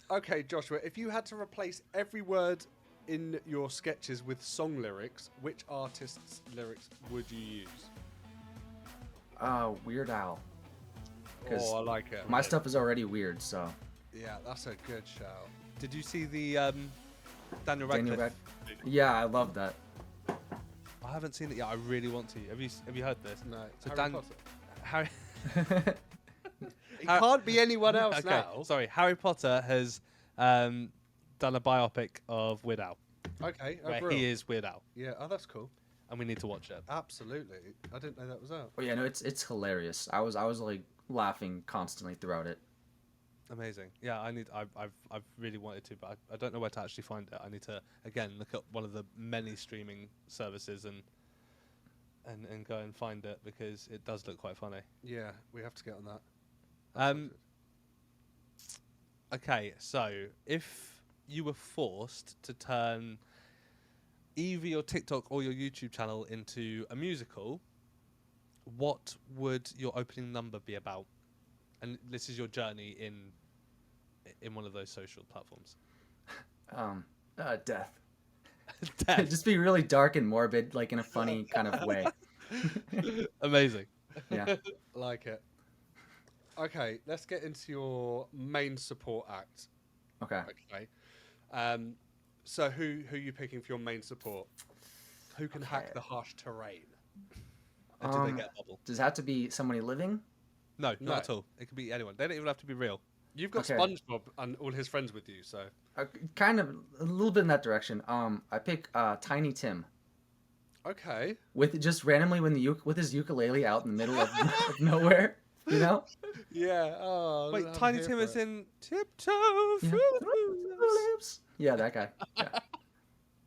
Okay, Joshua, if you had to replace every word in your sketches with song lyrics, which artist's lyrics would you use? Weird Al. Oh, I like it. My stuff is already weird, so. Yeah, that's a good shout. Did you see the Daniel Radcliffe? Yeah, I love that. I haven't seen it yet. I really want to. Have you heard this? No. So Harry Potter. Harry. It can't be anyone else Okay, now. Sorry, Harry Potter has done a biopic of Weird Al. Okay. Oh, where brilliant. he is Weird Al, Yeah. Oh, that's cool. and we need to watch it. Absolutely. I didn't know that was out. Oh yeah, no, it's hilarious. I was like laughing constantly throughout it. Amazing. Yeah, I've really wanted to, but I don't know where to actually find it. I need to again look up one of the many streaming services and go and find it because it does look quite funny. Yeah, we have to get on that. Okay, so if you were forced to turn either your TikTok or your YouTube channel into a musical, what would your opening number be about? And this is your journey in one of those social platforms. Death. Death. Just be really dark and morbid, like in a funny kind of way. Amazing. Yeah. Like it. Okay, let's get into your main support act. Okay. Okay. So who are you picking for your main support? Who can hack the harsh terrain? And do they get a bubble? Does it have to be somebody living? No, not No. at all. It could be anyone. They don't even have to be real. You've got Okay. SpongeBob and all his friends with you, so Kind of a little bit in that direction. I pick Tiny Tim okay. with just randomly with his ukulele out in the middle of, of nowhere. You know? Yeah. Oh. Wait, I'm Tiny here Tim for is it. in Tiptoe Through the Tulips. Yeah, that guy. Yeah.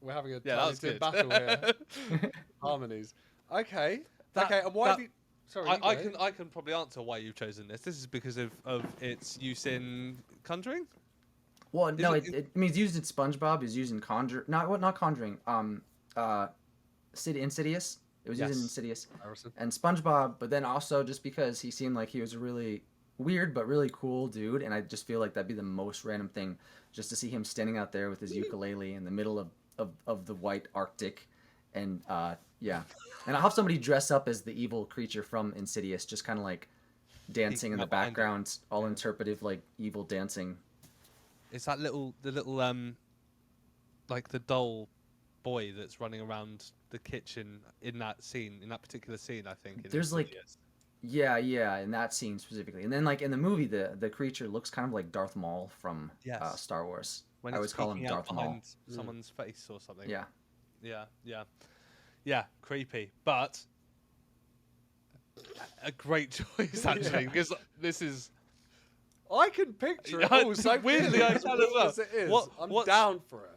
We're having a Yeah, that Tiny was Tim good. battle here. Harmonies. Okay. Okay. And why that- have you? Sorry. you go. I can probably answer why you've chosen this. This is because of its use in Conjuring. Well, no, it- I mean, it's used in SpongeBob. It's used in not Conjuring. Insidious. It was used in Yes. Insidious Harrison. and SpongeBob. But then also just because he seemed like he was a really weird but really cool dude, and I just feel like that'd be the most random thing, just to see him standing out there with his ukulele in the middle of the white Arctic, and yeah, and I'll have somebody dress up as the evil creature from Insidious, just kind of like dancing in the up behind him. background, all interpretive like evil dancing. It's that the little like the doll boy that's running around the kitchen in that particular scene. I think in There's, like, Insidious. Yeah, in that scene specifically, and then like in the movie, the creature looks kind of like Darth Maul from Yes. Star Wars. When I it's always call him peeking out Darth Maul. behind someone's face or something. Yeah. Yeah, creepy, but a great choice actually because this is I can picture it Yeah, all. So weirdly, I as can as weird well. as it is, I'm What's- down for it.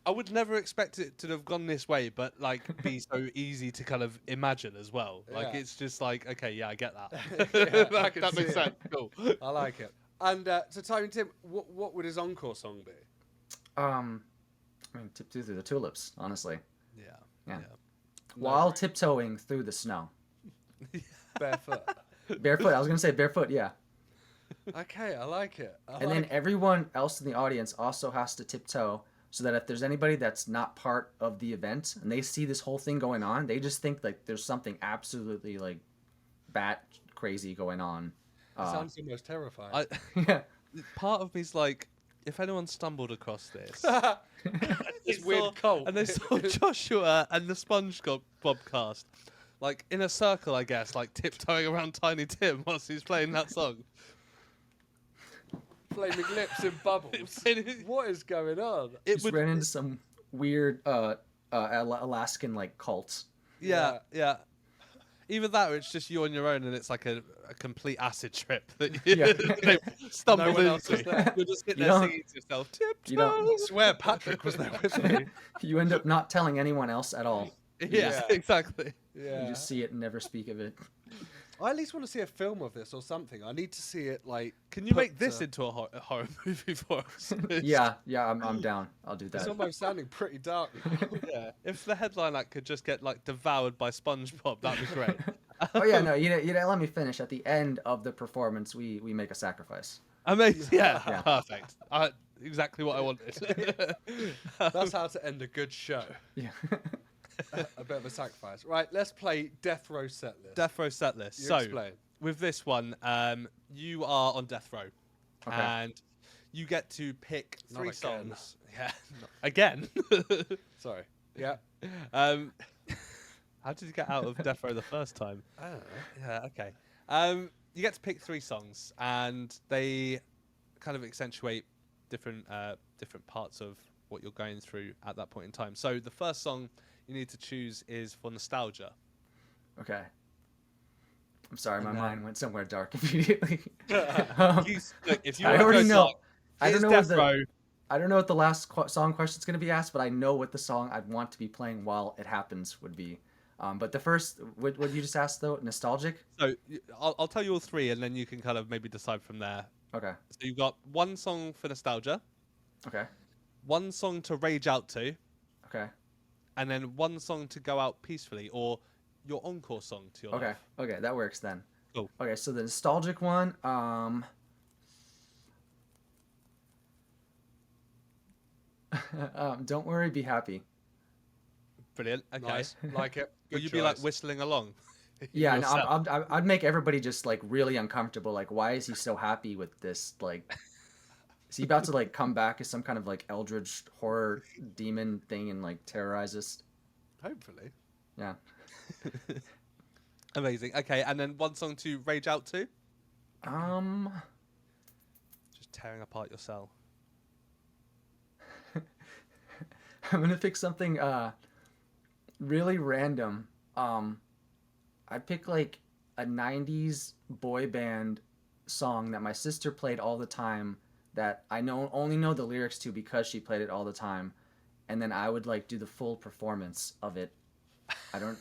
I would never expect it to have gone this way, but like be so easy to kind of imagine as well. Like Yeah. it's just like okay, yeah, I get that. Yeah, I can that see makes it. sense. Cool. I like it. And so, Tiny Tim, what would his encore song be? I mean, tiptoe through the tulips, honestly. Yeah. While tiptoeing through the snow. Barefoot. Barefoot. I was gonna say barefoot. Yeah. Okay, I like it. I And like then everyone else in the audience also has to tiptoe, so that if there's anybody that's not part of the event and they see this whole thing going on, they just think like there's something absolutely like bat crazy going on. it sounds almost terrifying. Yeah. Part of me's like, if anyone stumbled across this, This weird cult. and they saw Joshua and the SpongeBob cast, like in a circle, I guess, like tiptoeing around Tiny Tim whilst he's playing that song. Flaming lips and bubbles. What is going on? It Just would, ran into some weird Alaskan like cults. yeah. Either that, or it's just you on your own, and it's like a complete acid trip that you Yeah. they stumbled No one else was into. there. You're just sitting You there don't- singing to yourself, You don't- tiptoe. I swear Patrick was there with me. You end up not telling anyone else at all. Yeah, Yeah. exactly. Yeah. You just see it and never speak of it. I at least want to see a film of this or something. I need to see it like. Can you put make this to- into a horror movie for us? Yeah, I'm down. I'll do It's that. almost sounding pretty dark. Yeah. If the headline act could just get like devoured by SpongeBob, that'd be great. Oh yeah, no, you didn't let me finish. At the end of the performance, we make a sacrifice. Amazing. Yeah, Yeah. perfect. exactly what I wanted. That's how to end a good show. Yeah. A bit of a sacrifice. Right, let's play Death Row Setlist. Death Row Setlist. You So, explain. with this one, you are on death row, Okay. and you get to pick Not three again. songs. Yeah, again. Sorry. Yeah. How did you get out of death row the first time? I don't know. Yeah, okay. You get to pick three songs, and they kind of accentuate different parts of what you're going through at that point in time. So the first song you need to choose is for nostalgia. Okay. I'm sorry, my And mind then- went somewhere dark immediately. Look, if you I wanna already go know. dark, I don't here's know death what row. I don't know what the last song question's going to be asked, but I know what the song I'd want to be playing while it happens would be. But the first, what you just asked though, nostalgic? So I'll tell you all three, and then you can kind of maybe decide from there. Okay. So you've got one song for nostalgia, Okay. one song to rage out to, Okay. and then one song to go out peacefully, or your encore song to your Okay. life. Okay. That works then. Cool. Okay. So the nostalgic one, don't worry, be happy. Brilliant. Okay. Nice. Like it. Will Good you be like choice. whistling along? Yeah, no, yourself? I'd make everybody just like really uncomfortable. Like, why is he so happy with this? Like, is he about to like come back as some kind of like eldritch horror demon thing and like terrorize us? Hopefully. Yeah. Amazing. Okay, and then one song to rage out to. Just tearing apart your cell. I'm gonna pick something really random. I'd pick like a '90s boy band song that my sister played all the time that I only know the lyrics to because she played it all the time, and then I would like do the full performance of it. I don't.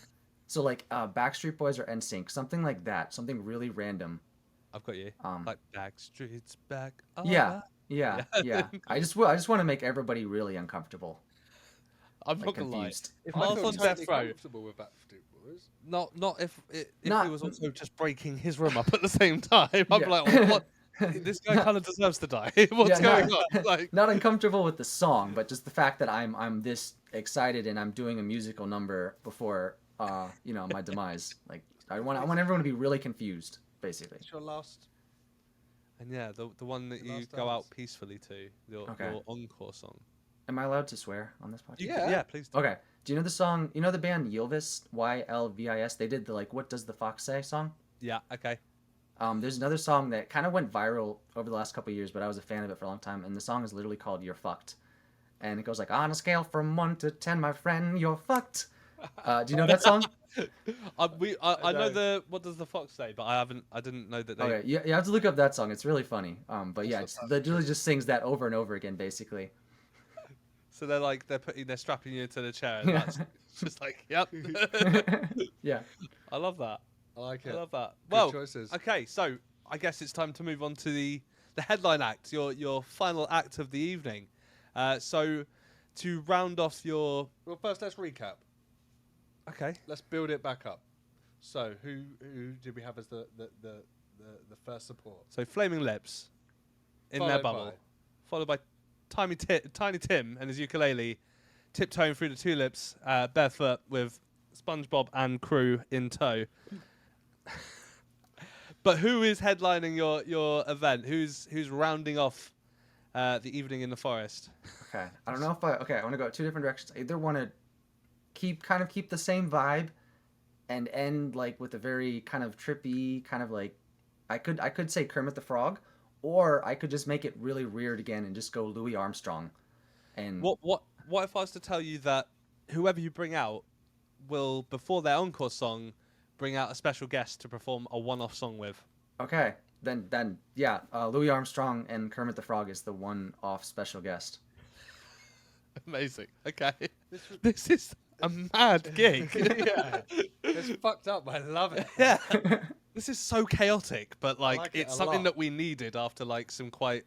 So like Backstreet Boys or NSYNC, something like that, something really random. I've got you. Like Backstreet's back. Oh, Yeah, yeah. I just want to make everybody really uncomfortable. I'm Like not gonna lie. confused. If I I was feel on totally death row, comfortable with Backstreet Boys. not if Not- he was also just breaking his room up at the same time. I'd be Yeah. like, oh, what? This guy kind of deserves to die. What's Yeah, going no. on? Like, Not uncomfortable with the song, but just the fact that I'm this excited and I'm doing a musical number before my demise. Like I want everyone to be really confused, basically. It's your last. and yeah, the one that The you last go out dance. peacefully to, your Okay. encore song. Am I allowed to swear on this podcast? Yeah. Yeah, please do. Okay. Do you know the song? You know the band Ylvis? Ylvis. They did the like "What Does the Fox Say" song. Yeah, okay. There's another song that kind of went viral over the last couple of years, but I was a fan of it for a long time, and the song is literally called "You're Fucked," and it goes like, "On a scale from 1 to 10, my friend, you're fucked." Do you know that song? I know don't. the what does the fox say, but I didn't know that they. Okay, you have to look up that song. It's really funny. But yeah, That's it literally just sings that over and over again, basically. So they're strapping you to the chair, and Yeah. that's just like, yep. Yeah. I love that. I like I it. love that. Good Well, choices. okay, so I guess it's time to move on to the headline act, your final act of the evening. So to round off your Well, first let's recap. okay, Let's build it back up. So who did we have as the first support? so Flaming Lips in their Followed bubble, by? followed by Tiny Tim and his ukulele, tiptoeing through the tulips, barefoot with SpongeBob and crew in tow. But who is headlining your event? Who's rounding off the evening in the forest? Okay. I don't know if I want to go two different directions. I either want to keep the same vibe and end like with a very kind of trippy kind of like I could say Kermit the Frog, or I could just make it really weird again and just go Louis Armstrong. And What if I was to tell you that whoever you bring out will, before their encore song, bring out a special guest to perform a one-off song with? okay, then yeah, Louis Armstrong and Kermit the Frog is the one-off special guest. Amazing. Okay. This is a mad gig. Yeah, it's fucked up. I love it. Yeah. This is so chaotic, but like, like it it's a something lot. that we needed after like some quite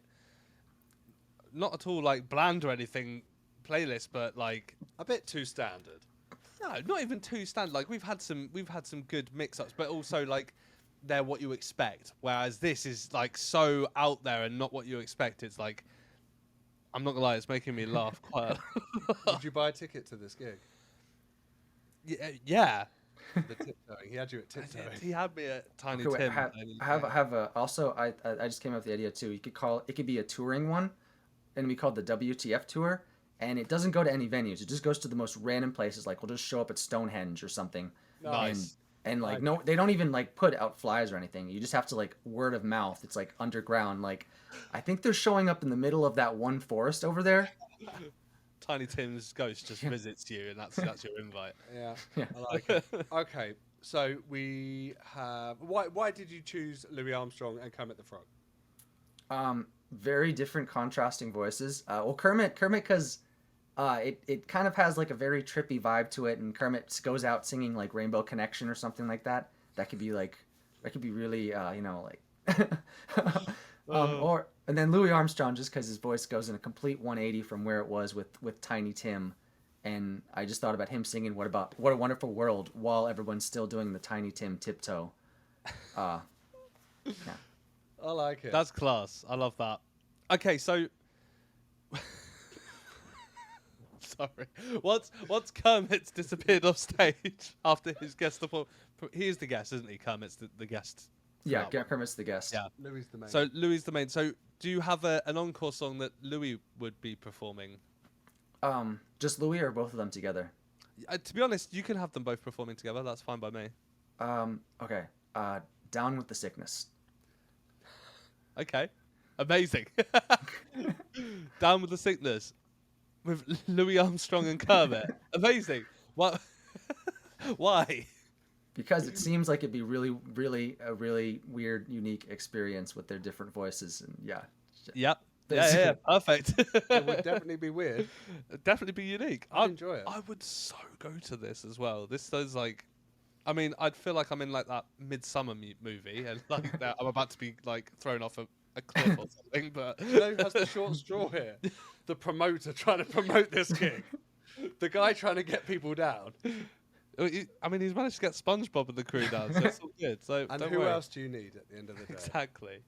not at all like bland or anything playlist, but like A bit too standard. no, not even too standard. Like we've had some good mix-ups, but also like they're what you expect. Whereas this is like so out there and not what you expect. It's like I'm not gonna lie, it's making me laugh quite. Did you buy a ticket to this gig? Yeah. The tiptoeing. He had you at tiptoeing. He had me at Tiny Okay, wait, Tim. I have a also I just came up with the idea too. You could call it could be a touring one, and we call it the WTF Tour, and it doesn't go to any venues. It just goes to the most random places. Like we'll just show up at Stonehenge or something. Nice. And like no, they don't even like put out flyers or anything. You just have to like word of mouth. It's like underground. Like I think they're showing up in the middle of that one forest over there. Tiny Tim's ghost just visits you, and that's your invite. Yeah, Yeah. I like it. Okay, so we have. Why did you choose Louis Armstrong and Kermit the Frog? Very different contrasting voices. Well, Kermit, because it kind of has like a very trippy vibe to it, and Kermit goes out singing like Rainbow Connection or something like that. That could be really, and then Louis Armstrong, just because his voice goes in a complete 180 from where it was with Tiny Tim, and I just thought about him singing "What a Wonderful World" while everyone's still doing the Tiny Tim tiptoe. Yeah. I like it. That's class. I love that. Okay, so sorry. Once Kermit's disappeared off stage after his guest performance, he is the guest, isn't he? Kermit's the guest. Yeah, Kermit's the guest. Yeah. Louis the main. So Louis the main. So do you have an encore song that Louis would be performing? Just Louis or both of them together? To be honest, you can have them both performing together. That's fine by me. Okay. Down with the Sickness. Okay. Amazing. Down with the Sickness with Louis Armstrong and Kermit. Amazing. What? Why? Because it seems like it'd be really, really a really weird, unique experience with their different voices, and yeah. Yep. Yeah, perfect. It would definitely be weird. Definitely be unique. I'd enjoy it. I would so go to this as well. This is like, I mean, I'd feel like I'm in like that Midsommar movie, and like that I'm about to be like thrown off a cliff or something. But You know who has the short straw here? The promoter trying to promote this gig. The guy trying to get people down. I mean, he's managed to get SpongeBob and the crew down, so it's all good. So And don't who worry. else do you need at the end of the day? Exactly.